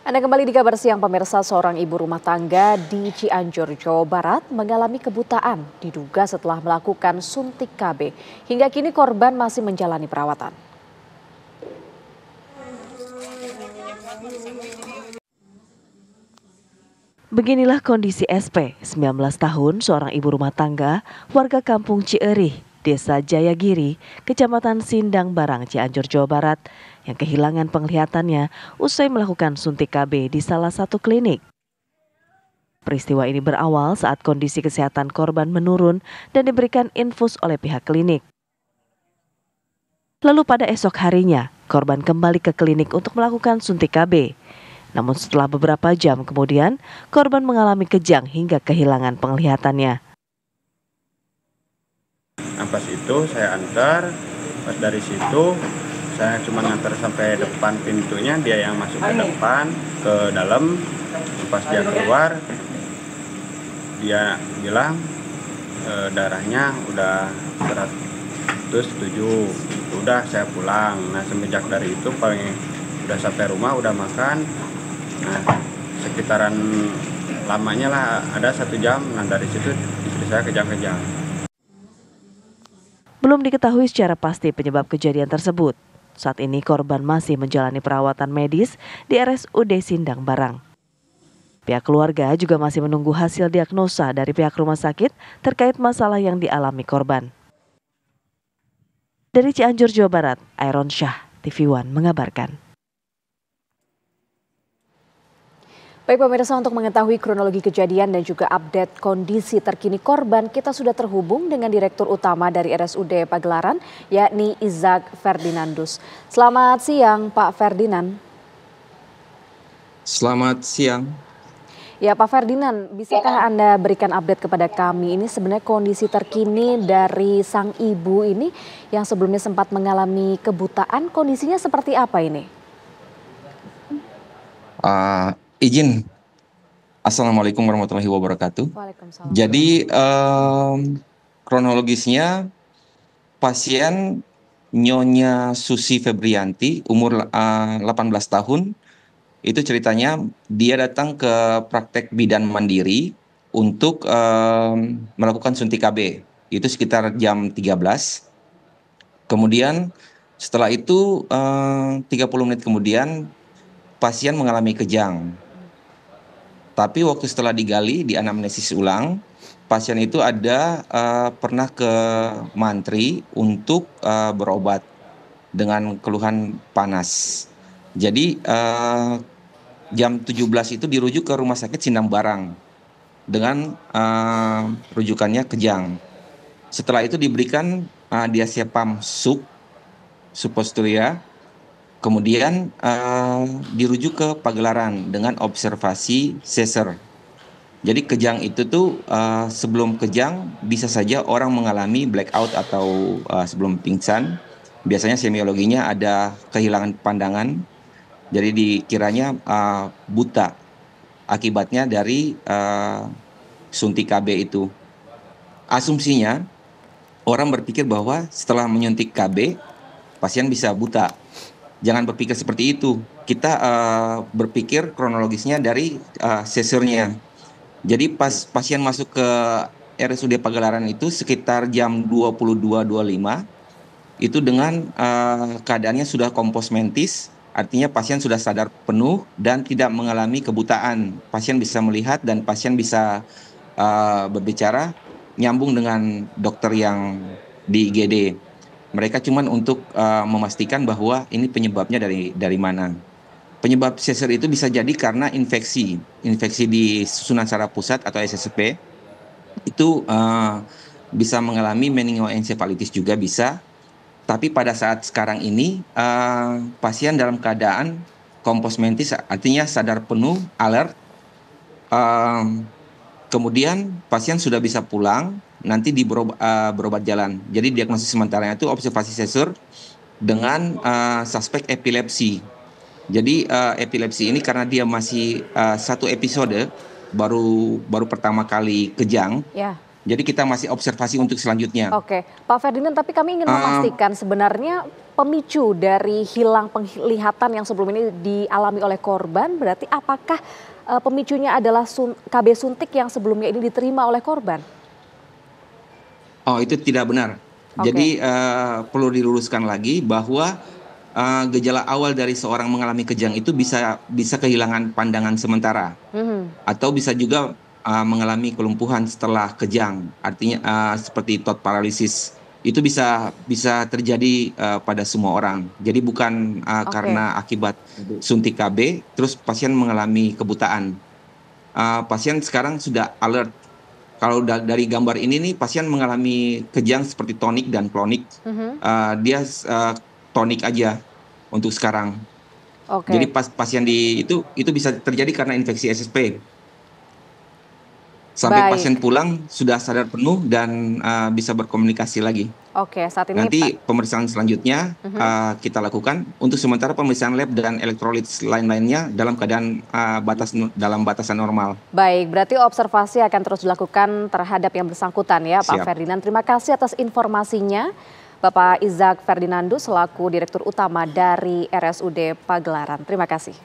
Anda kembali di Kabar Siang pemirsa, seorang ibu rumah tangga di Cianjur, Jawa Barat mengalami kebutaan diduga setelah melakukan suntik KB. Hingga kini korban masih menjalani perawatan. Beginilah kondisi SP, 19 tahun, seorang ibu rumah tangga, warga kampung Cierih, Desa Jayagiri, Kecamatan Sindang Barang, Cianjur, Jawa Barat, yang kehilangan penglihatannya usai melakukan suntik KB di salah satu klinik. Peristiwa ini berawal saat kondisi kesehatan korban menurun dan diberikan infus oleh pihak klinik. Lalu pada esok harinya, korban kembali ke klinik untuk melakukan suntik KB. Namun setelah beberapa jam kemudian, korban mengalami kejang hingga kehilangan penglihatannya. Pas itu saya antar, pas dari situ saya cuma ngantar sampai depan pintunya, dia yang masuk ke depan, ke dalam. Pas dia keluar, dia bilang darahnya udah 107. Udah saya pulang. Nah semenjak dari itu paling udah sampai rumah, udah makan. Nah sekitaran lamanya lah ada 1 jam. Nah dari situ istri saya kejang-kejang. Belum diketahui secara pasti penyebab kejadian tersebut. Saat ini korban masih menjalani perawatan medis di RSUD Sindang Barang. Pihak keluarga juga masih menunggu hasil diagnosa dari pihak rumah sakit terkait masalah yang dialami korban. Dari Cianjur, Jawa Barat, Iron Syah, TV One mengabarkan. Baik pemirsa, untuk mengetahui kronologi kejadian dan juga update kondisi terkini korban, kita sudah terhubung dengan Direktur Utama dari RSUD Pagelaran, yakni Izak Ferdinandus. Selamat siang Pak Ferdinand. Selamat siang. Ya Pak Ferdinand, bisakah Anda berikan update kepada kami ini sebenarnya kondisi terkini dari sang ibu ini yang sebelumnya sempat mengalami kebutaan, kondisinya seperti apa ini? Izin. Assalamualaikum warahmatullahi wabarakatuh. Waalaikumsalam. Jadi kronologisnya pasien Nyonya Susi Febrianti umur 18 tahun. Itu ceritanya dia datang ke praktek bidan mandiri untuk melakukan suntik KB. Itu sekitar jam 13. Kemudian setelah itu 30 menit kemudian pasien mengalami kejang. Tapi waktu setelah digali, di anamnesis ulang, pasien itu ada pernah ke mantri untuk berobat dengan keluhan panas. Jadi jam 17 itu dirujuk ke Rumah Sakit Sindang Barang dengan rujukannya kejang. Setelah itu diberikan diazepam suppostoria. Kemudian dirujuk ke Pagelaran dengan observasi seser. Jadi kejang itu tuh sebelum kejang bisa saja orang mengalami blackout atau sebelum pingsan. Biasanya semiologinya ada kehilangan pandangan. Jadi dikiranya buta akibatnya dari suntik KB itu. Asumsinya orang berpikir bahwa setelah menyuntik KB pasien bisa buta. Jangan berpikir seperti itu. Kita berpikir kronologisnya dari sesernya. Jadi pas pasien masuk ke RSUD Pagelaran itu sekitar jam 22.25 itu dengan keadaannya sudah kompos mentis, artinya pasien sudah sadar penuh dan tidak mengalami kebutaan. Pasien bisa melihat dan pasien bisa berbicara, nyambung dengan dokter yang di IGD. Mereka cuma untuk memastikan bahwa ini penyebabnya dari mana. Penyebab seser itu bisa jadi karena infeksi di susunan saraf pusat atau SSP. Itu bisa mengalami meningoencephalitis juga bisa. Tapi pada saat sekarang ini pasien dalam keadaan kompos mentis, artinya sadar penuh, alert. Kemudian pasien sudah bisa pulang, nanti berobat jalan. Jadi diagnosis sementaranya itu observasi seser dengan suspek epilepsi. Jadi epilepsi ini karena dia masih satu episode, baru pertama kali kejang. Ya. Jadi kita masih observasi untuk selanjutnya. Oke, Pak Ferdinand, tapi kami ingin memastikan sebenarnya pemicu dari hilang penglihatan yang sebelum ini dialami oleh korban, berarti apakah pemicunya adalah KB suntik yang sebelumnya ini diterima oleh korban? Oh, itu tidak benar. Jadi perlu diluruskan lagi bahwa gejala awal dari seorang mengalami kejang itu bisa kehilangan pandangan sementara, atau bisa juga mengalami kelumpuhan setelah kejang. Artinya seperti thought paralysis. Itu bisa terjadi pada semua orang. Jadi bukan karena akibat suntik KB, terus pasien mengalami kebutaan. Pasien sekarang sudah alert. Kalau dari gambar ini nih, pasien mengalami kejang seperti tonik dan klonik. Dia tonik aja untuk sekarang. Jadi pasien itu bisa terjadi karena infeksi SSP. Sampai pasien pulang sudah sadar penuh dan bisa berkomunikasi lagi. Saat ini nanti pemeriksaan selanjutnya kita lakukan. Untuk sementara pemeriksaan lab dan elektrolit lain-lainnya dalam keadaan dalam batasan normal. Baik, berarti observasi akan terus dilakukan terhadap yang bersangkutan ya, Pak Ferdinand. Terima kasih atas informasinya, Bapak Izak Ferdinandus selaku Direktur Utama dari RSUD Pagelaran. Terima kasih.